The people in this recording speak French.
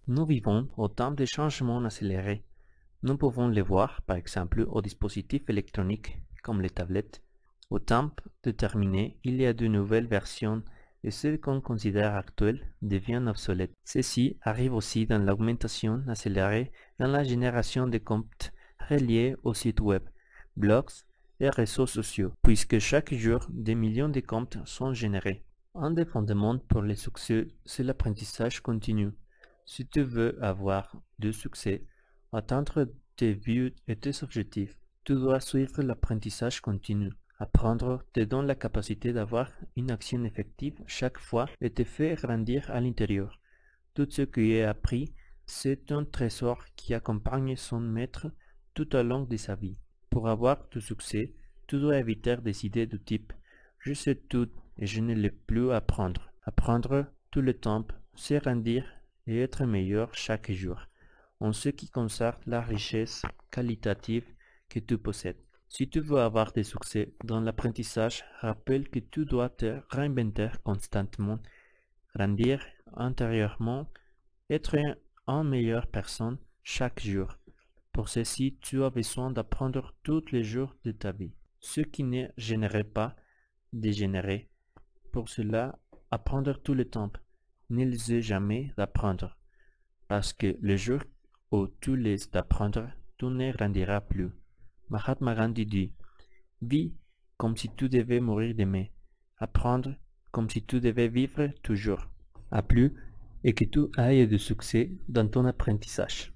Nous vivons au temps des changements accélérés. Nous pouvons les voir, par exemple, aux dispositifs électroniques comme les tablettes. Au temps déterminé, il y a de nouvelles versions et celles qu'on considère actuelles deviennent obsolètes. Ceci arrive aussi dans l'augmentation accélérée dans la génération de comptes reliés aux sites web, blogs et réseaux sociaux, puisque chaque jour, des millions de comptes sont générés. Un des fondements pour le succès, c'est l'apprentissage continu. Si tu veux avoir du succès, atteindre tes buts et tes objectifs, tu dois suivre l'apprentissage continu. Apprendre te donne la capacité d'avoir une action effective chaque fois et te fait grandir à l'intérieur. Tout ce qui est appris, c'est un trésor qui accompagne son maître tout au long de sa vie. Pour avoir du succès, tu dois éviter des idées du type «Je sais tout et je ne l'ai plus à apprendre». Apprendre tout le temps, se rendir et être meilleur chaque jour, en ce qui concerne la richesse qualitative que tu possèdes. Si tu veux avoir des succès dans l'apprentissage, rappelle que tu dois te réinventer constamment, grandir intérieurement, être une meilleure personne chaque jour. Pour ceci, tu as besoin d'apprendre tous les jours de ta vie, ce qui ne générerait pas dégénérer. Pour cela, apprendre tout le temps. N'hésite jamais d'apprendre, parce que le jour où tu laisses d'apprendre, tu ne grandiras plus. Mahatma Gandhi dit, vis comme si tu devais mourir demain, apprendre comme si tu devais vivre toujours. À plus et que tu ailles de succès dans ton apprentissage.